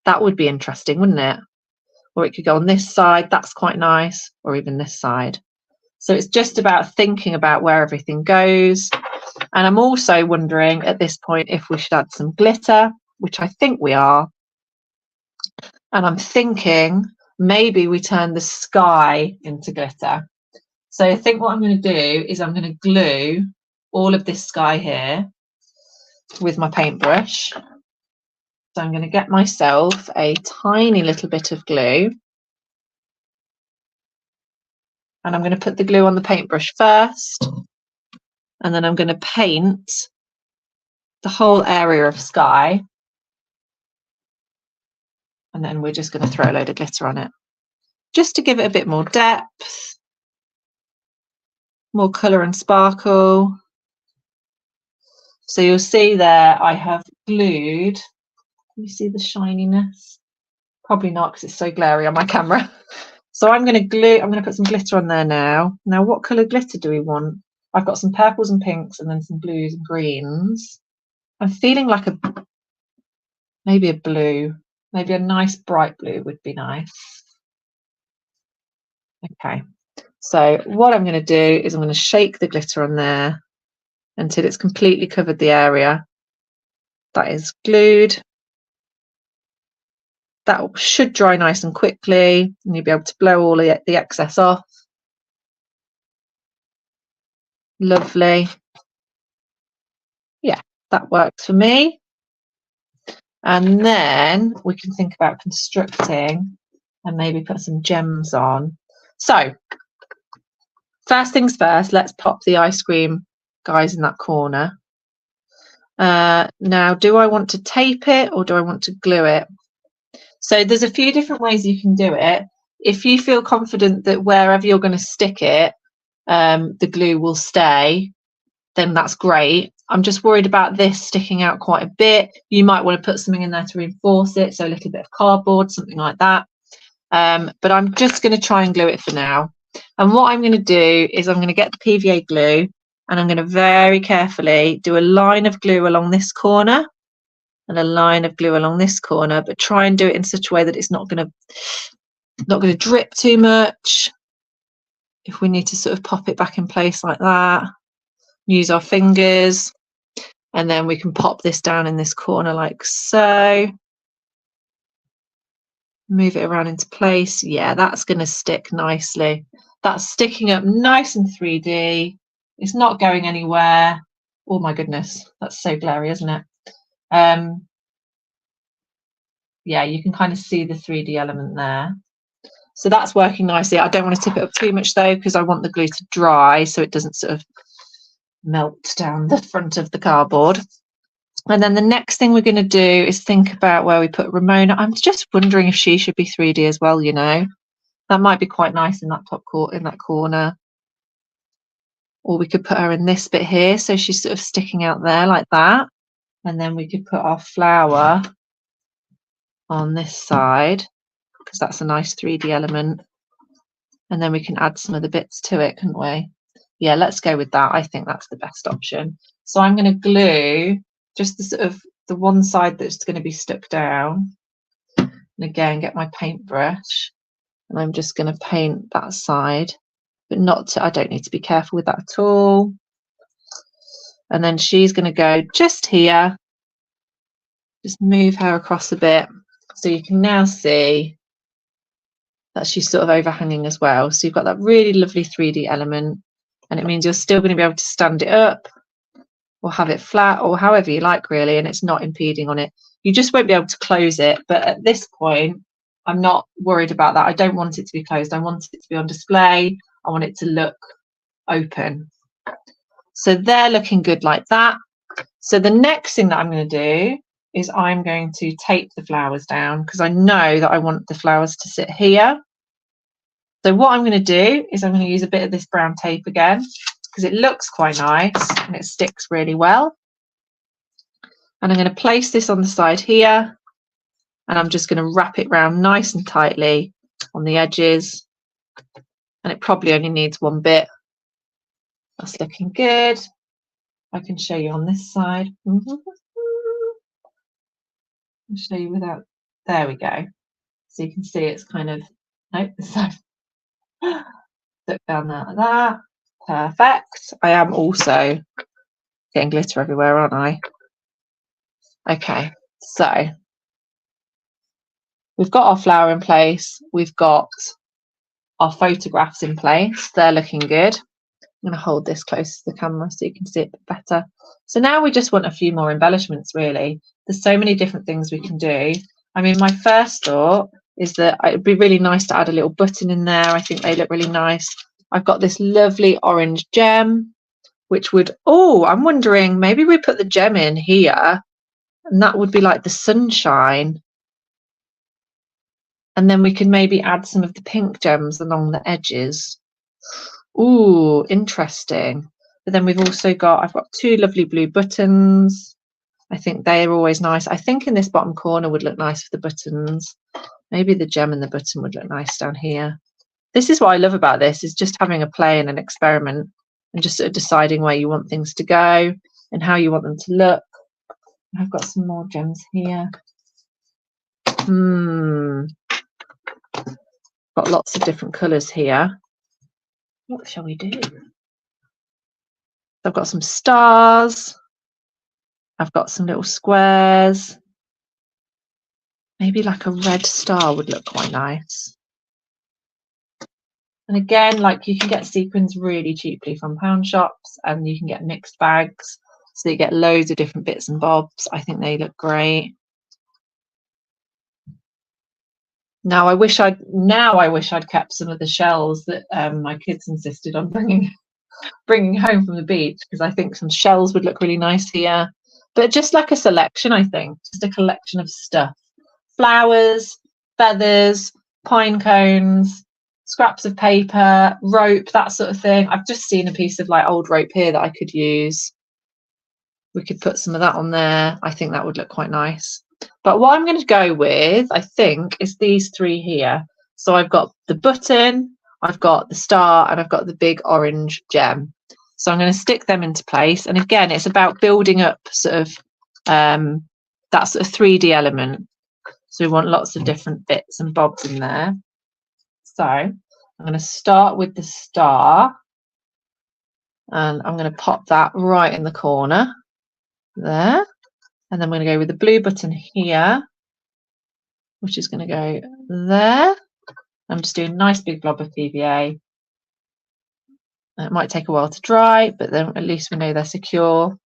That would be interesting, wouldn't it? Or it could go on this side. That's quite nice. Or even this side. So it's just about thinking about where everything goes. And I'm also wondering at this point if we should add some glitter, which I think we are. And I'm thinking maybe we turn the sky into glitter. So I think what I'm going to do is I'm going to glue all of this sky here with my paintbrush. So I'm going to get myself a tiny little bit of glue. And I'm going to put the glue on the paintbrush first. And then I'm going to paint the whole area of sky. And then we're just going to throw a load of glitter on it, just to give it a bit more depth, more colour and sparkle. So you'll see there I have glued, can you see the shininess? Probably not because it's so glary on my camera. So I'm going to put some glitter on there now. Now what colour glitter do we want? I've got some purples and pinks and then some blues and greens. I'm feeling like maybe a blue, maybe a nice bright blue would be nice. Okay, so what I'm going to do is I'm going to shake the glitter on there until it's completely covered the area that is glued. That should dry nice and quickly, and you'll be able to blow all the excess off. Lovely. Yeah, that works for me. And then we can think about constructing and maybe put some gems on. So first things first, let's pop the ice cream guys in that corner. Now, do I want to tape it or do I want to glue it? So there's a few different ways you can do it. If you feel confident that wherever you're going to stick it, the glue will stay, then that's great. I'm just worried about this sticking out quite a bit. You might want to put something in there to reinforce it, so a little bit of cardboard, something like that. But I'm just going to try and glue it for now. And what I'm going to do is I'm going to get the PVA glue and I'm going to very carefully do a line of glue along this corner and a line of glue along this corner, but try and do it in such a way that it's not going to drip too much. If we need to sort of pop it back in place like that, use our fingers, and then we can pop this down in this corner like so. Move it around into place. Yeah, that's going to stick nicely. That's sticking up nice and 3D. It's not going anywhere. Oh my goodness, that's so glary, isn't it? Yeah, you can kind of see the 3D element there. So that's working nicely. I don't want to tip it up too much though, because I want the glue to dry so it doesn't sort of melt down the front of the cardboard. And then the next thing we're going to do is think about where we put Ramona. I'm just wondering if she should be 3D as well, you know. That might be quite nice in that top corner. Or we could put her in this bit here, so she's sort of sticking out there like that. And then we could put our flower on this side, because that's a nice 3D element. And then we can add some of the bits to it, couldn't we? Yeah, let's go with that. I think that's the best option. So I'm going to glue just the sort of the one side that's going to be stuck down. And again, get my paintbrush. And I'm just going to paint that side, but not to, I don't need to be careful with that at all. And then she's going to go just here. Just move her across a bit. So you can now see that she's sort of overhanging as well. So you've got that really lovely 3D element, and it means you're still going to be able to stand it up or have it flat or however you like really, and it's not impeding on it. You just won't be able to close it, but at this point I'm not worried about that. I don't want it to be closed. I want it to be on display. I want it to look open. So they're looking good like that. So the next thing that I'm going to do is I'm going to tape the flowers down, because I know that I want the flowers to sit here. So what I'm going to do is I'm going to use a bit of this brown tape again, because it looks quite nice and it sticks really well. And I'm going to place this on the side here, and I'm just going to wrap it round nice and tightly on the edges. And it probably only needs one bit. That's looking good. I can show you on this side. I'll show you without, there we go. So you can see it's kind of, nope, this side. Look down there like that. Perfect. I am also getting glitter everywhere, aren't I? Okay, so we've got our flower in place. We've got our photographs in place. They're looking good. I'm going to hold this close to the camera so you can see it better. So now we just want a few more embellishments, really. There's so many different things we can do. I mean, my first thought is that it'd be really nice to add a little button in there. I think they look really nice. I've got this lovely orange gem, which would, oh, I'm wondering, maybe we put the gem in here, and that would be like the sunshine. And then we can maybe add some of the pink gems along the edges. Ooh, interesting. But then we've also got, I've got two lovely blue buttons. I think they're always nice. I think in this bottom corner would look nice for the buttons. Maybe the gem and the button would look nice down here. This is what I love about this, is just having a play and an experiment and just sort of deciding where you want things to go and how you want them to look. I've got some more gems here. Got lots of different colours here. What shall we do? I've got some stars. I've got some little squares. Maybe like a red star would look quite nice. And again, like, you can get sequins really cheaply from pound shops, and you can get mixed bags, so you get loads of different bits and bobs. I think they look great. Now I wish I'd kept some of the shells that my kids insisted on bringing home from the beach, because I think some shells would look really nice here. But just like a selection, I think, just a collection of stuff. Flowers, feathers, pine cones, scraps of paper, rope, that sort of thing. I've just seen a piece of like old rope here that I could use. We could put some of that on there. I think that would look quite nice. But what I'm going to go with, I think, is these three here. So I've got the button, I've got the star, and I've got the big orange gem. So I'm going to stick them into place. And again, it's about building up sort of that sort of 3D element. So we want lots of different bits and bobs in there. So I'm going to start with the star. And I'm going to pop that right in the corner there. And then we're going to go with the blue button here, which is going to go there. I'm just doing a nice big blob of PVA. It might take a while to dry, but then at least we know they're secure.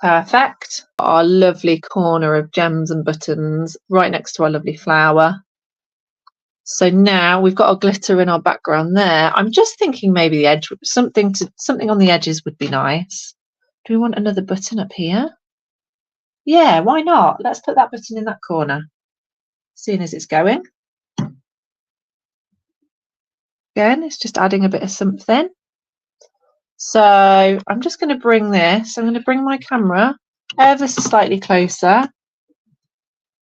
Perfect. Our lovely corner of gems and buttons right next to our lovely flower. So now we've got our glitter in our background there. I'm just thinking maybe the edge, something on the edges would be nice. Do we want another button up here? Yeah, why not? Let's put that button in that corner, seeing as it's going. Again, it's just adding a bit of something. So I'm just going to bring this, I'm going to bring my camera ever so slightly closer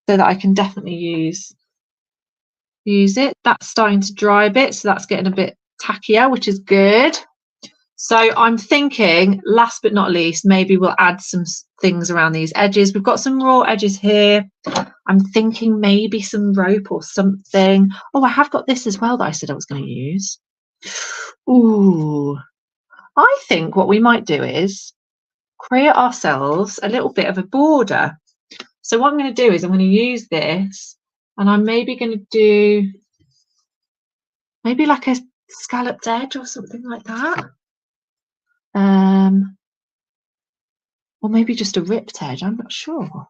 so that I can definitely use it. That's starting to dry a bit, so that's getting a bit tackier, which is good. So I'm thinking, last but not least, maybe we'll add some things around these edges. We've got some raw edges here. I'm thinking maybe some rope or something. Oh, I have got this as well that I said I was going to use. Ooh, I think what we might do is create ourselves a little bit of a border. So what I'm going to do is I'm going to use this, and I'm maybe going to do maybe like a scalloped edge or something like that. Or maybe just a ripped edge, I'm not sure.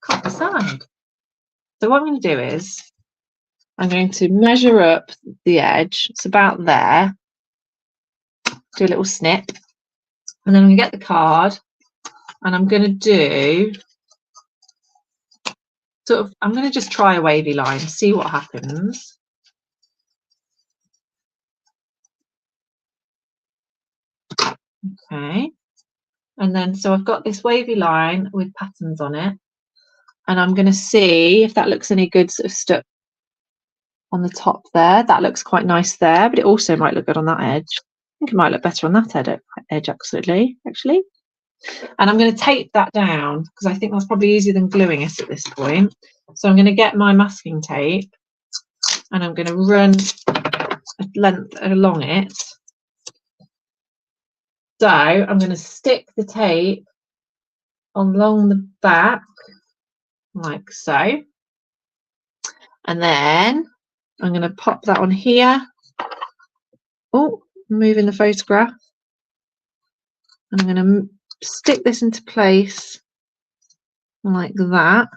Can't decide. So what I'm going to do is I'm going to measure up the edge. It's about there. Do a little snip. And then I'm going to get the card, and I'm going to do I'm going to just try a wavy line, see what happens. Okay. And then so I've got this wavy line with patterns on it, and I'm going to see if that looks any good sort of stuck on the top there. That looks quite nice there, but it also might look good on that edge. I think it might look better on that edge actually. And I'm going to tape that down because I think that's probably easier than gluing it at this point. So I'm going to get my masking tape, and I'm going to run a length along it. So I'm going to stick the tape along the back like so, and then I'm going to pop that on here. Oh, moving the photograph, and I'm going to stick this into place like that.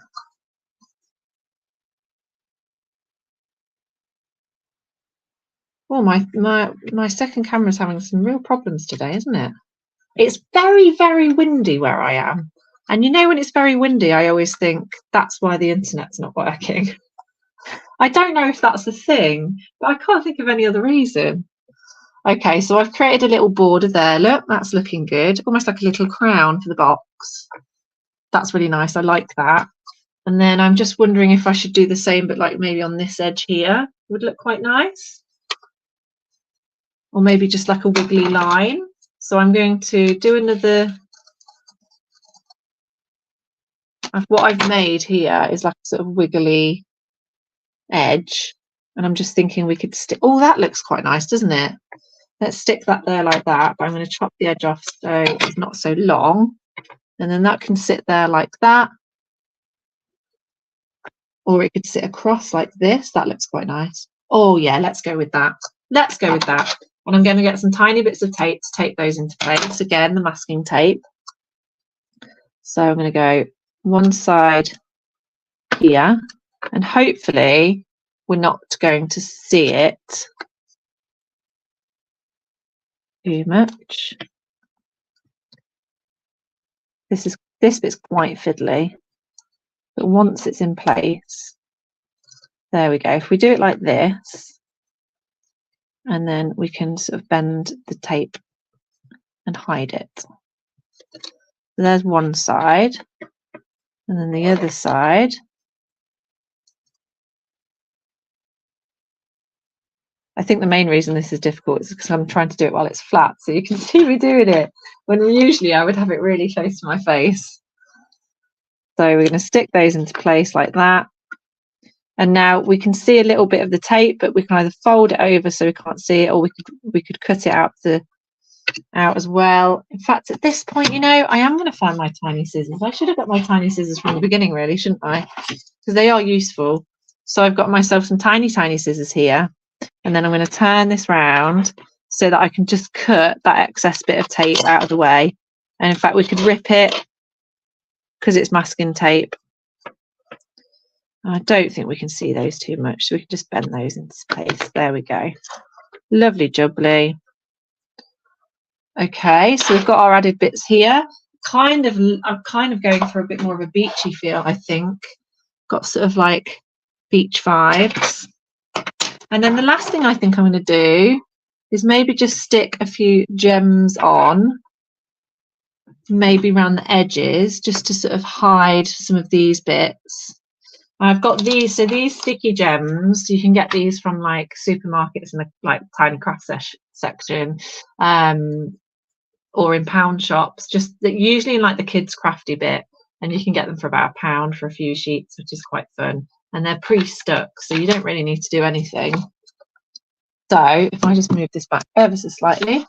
Oh, my second camera's having some real problems today, isn't it? It's very, very windy where I am. And you know, when it's very windy, I always think that's why the internet's not working. I don't know if that's the thing, but I can't think of any other reason. Okay, so I've created a little border there. Look, that's looking good. Almost like a little crown for the box. That's really nice. I like that. And then I'm just wondering if I should do the same, but like maybe on this edge here would look quite nice. Or maybe just like a wiggly line. So I'm going to do another. What I've made here is like a sort of wiggly edge. And I'm just thinking we could stick. Oh, that looks quite nice, doesn't it? Let's stick that there like that. But I'm going to chop the edge off so it's not so long. And then that can sit there like that. Or it could sit across like this. That looks quite nice. Oh yeah, let's go with that. Let's go with that. And I'm going to get some tiny bits of tape to tape those into place. Again, the masking tape. So I'm going to go one side here. and hopefully we're not going to see it too much. This bit's quite fiddly, but once it's in place, there we go. If we do it like this, and then we can sort of bend the tape and hide it. So there's one side, and then the other side. I think the main reason this is difficult is because I'm trying to do it while it's flat, so you can see me doing it, when usually I would have it really close to my face. So we're going to stick those into place like that. And now we can see a little bit of the tape, but we can either fold it over so we can't see it, or we could cut it out as well. In fact, at this point, you know, I am going to find my tiny scissors. I should have got my tiny scissors from the beginning, really, shouldn't I? Because they are useful. So I've got myself some tiny scissors here, and then I'm going to turn this round so that I can just cut that excess bit of tape out of the way. And in fact, we could rip it because it's masking tape. I don't think we can see those too much, so we can just bend those into place. There we go. Lovely jubbly. Okay, so we've got our added bits here. I'm kind of going for a bit more of a beachy feel, I think. Got sort of like beach vibes. And then the last thing I think I'm going to do is maybe just stick a few gems on, maybe around the edges, just to sort of hide some of these bits. I've got these, so these sticky gems, you can get these from like supermarkets in the like tiny craft section, or in pound shops, just that usually in like the kids crafty bit, and you can get them for about £1 for a few sheets, which is quite fun, and they're pre-stuck, so you don't really need to do anything. So if I just move this back ever so slightly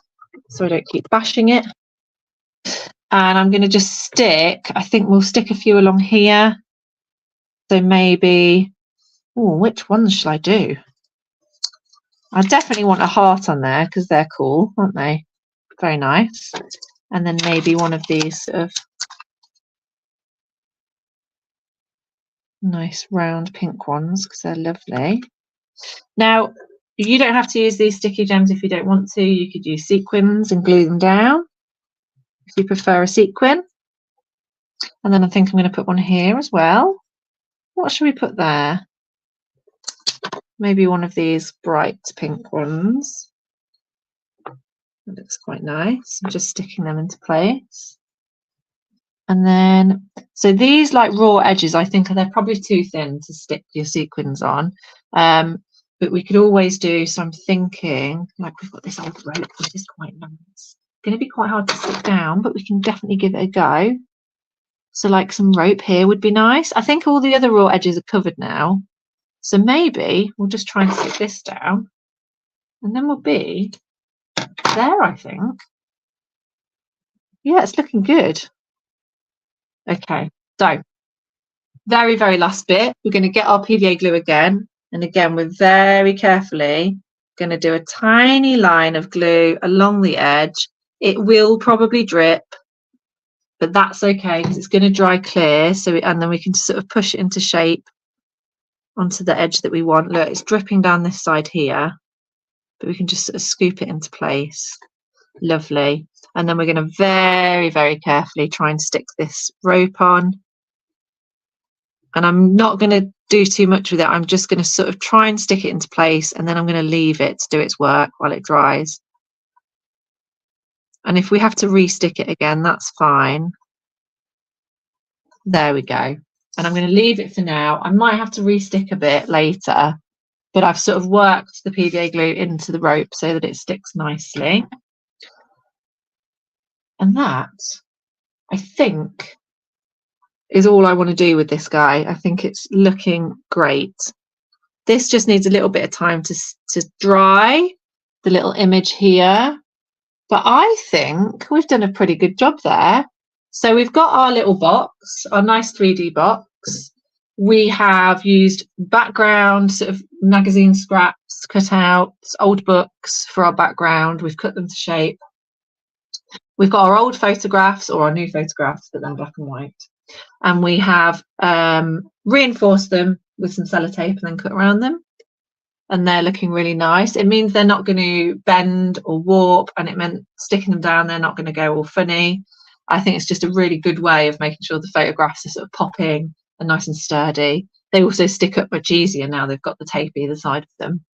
so I don't keep bashing it, and I'm going to just stick, I think we'll stick a few along here. So maybe, oh, which ones shall I do? I definitely want a heart on there because they're cool, aren't they? Very nice. And then maybe one of these sort of nice round pink ones because they're lovely. Now, you don't have to use these sticky gems if you don't want to. You could use sequins and glue them down if you prefer a sequin. And then I think I'm going to put one here as well. What should we put there? Maybe one of these bright pink ones. That looks quite nice. I'm just sticking them into place. And then, so these like raw edges, I think they're probably too thin to stick your sequins on. But we could always do, so I'm thinking, like we've got this old rope, which is quite nice. It's going to be quite hard to stick down, but we can definitely give it a go. So like some rope here would be nice. I think all the other raw edges are covered now. So maybe we'll just try and stick this down, and then we'll be there, I think. Yeah, it's looking good. Okay, so very, very last bit. We're going to get our PVA glue again. And again, we're very carefully going to do a tiny line of glue along the edge. It will probably drip, but that's okay because it's going to dry clear. And then we can sort of push it into shape onto the edge that we want. Look, it's dripping down this side here, but we can just sort of scoop it into place. Lovely. And then we're going to very, very carefully try and stick this rope on. And I'm not going to do too much with it. I'm just going to sort of try and stick it into place, and then I'm going to leave it to do its work while it dries. And if we have to re-stick it again, that's fine. There we go. And I'm going to leave it for now. I might have to re-stick a bit later, but I've sort of worked the PVA glue into the rope so that it sticks nicely. And that, I think, is all I want to do with this guy. I think it's looking great. This just needs a little bit of time to dry, the little image here. But I think we've done a pretty good job there. So we've got our little box, our nice 3D box. We have used background, sort of magazine scraps, cutouts, old books for our background. We've cut them to shape. We've got our old photographs, or our new photographs, but then black and white. And we have reinforced them with some sellotape and then cut around them. And they're looking really nice. It means they're not going to bend or warp, and it meant sticking them down, they're not going to go all funny. I think it's just a really good way of making sure the photographs are sort of popping and nice and sturdy. They also stick up much easier now they've got the tape either side of them.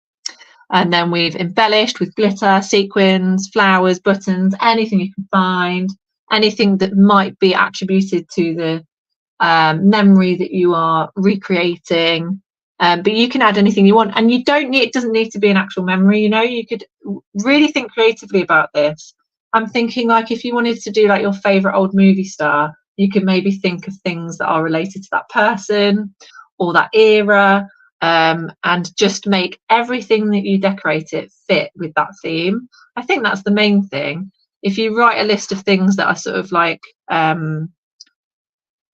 And then we've embellished with glitter, sequins, flowers, buttons, anything you can find, anything that might be attributed to the memory that you are recreating. But you can add anything you want, and you don't need, it doesn't need to be an actual memory, you know. You could really think creatively about this. I'm thinking, like, if you wanted to do like your favorite old movie star, you could maybe think of things that are related to that person or that era, and just make everything that you decorate it fit with that theme. I think that's the main thing. If you write a list of things that are sort of like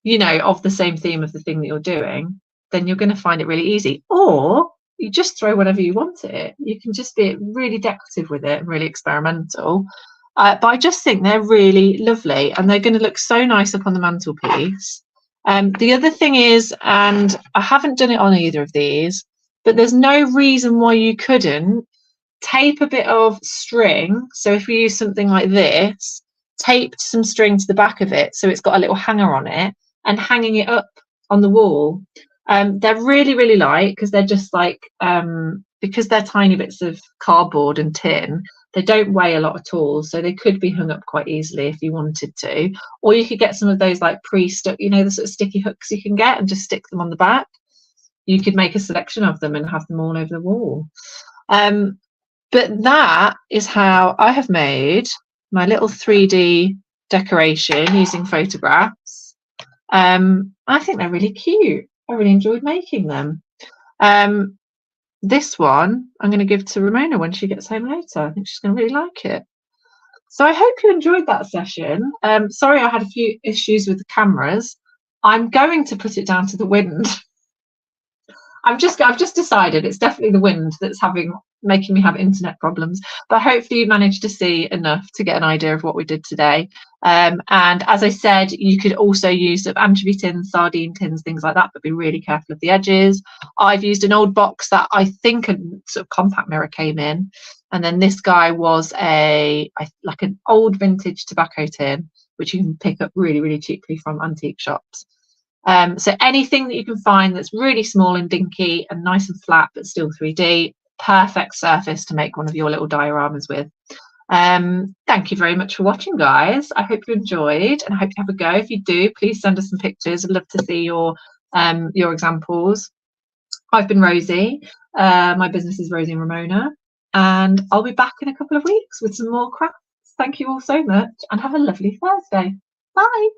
you know, of the same theme of the thing that you're doing, then you're going to find it really easy. Or you just throw whatever you want at it. You can just be really decorative with it and really experimental. But I just think they're really lovely, and they're going to look so nice up on the mantelpiece. The other thing is, and I haven't done it on either of these, but there's no reason why you couldn't tape a bit of string. So if we use something like this, tape some string to the back of it so it's got a little hanger on it, and hanging it up on the wall. They're really, really light because they're just like, because they're tiny bits of cardboard and tin, they don't weigh a lot at all, so they could be hung up quite easily if you wanted to. Or you could get some of those like pre-stuck, you know, the sort of sticky hooks you can get, and just stick them on the back. You could make a selection of them and have them all over the wall. But that is how I have made my little 3D decoration using photographs. I think they're really cute. I really enjoyed making them. This one I'm going to give to Ramona when she gets home later. I think she's going to really like it. So I hope you enjoyed that session. Sorry I had a few issues with the cameras. I'm going to put it down to the wind. I've just decided it's definitely the wind that's making me have internet problems, but hopefully you managed to see enough to get an idea of what we did today. And as I said, you could also use sort of anchovy tins, sardine tins, things like that, but be really careful of the edges. I've used an old box that I think a sort of compact mirror came in, and then this guy was like an old vintage tobacco tin, which you can pick up really, really cheaply from antique shops. So anything that you can find that's really small and dinky and nice and flat but still 3D, perfect surface to make one of your little dioramas with. Thank you very much for watching, guys. I hope you enjoyed, and I hope you have a go. If you do, please send us some pictures. I'd love to see your examples. I've been Rosie. My business is Rosie and Ramona, and I'll be back in a couple of weeks with some more crafts. Thank you all so much, and have a lovely Thursday. Bye.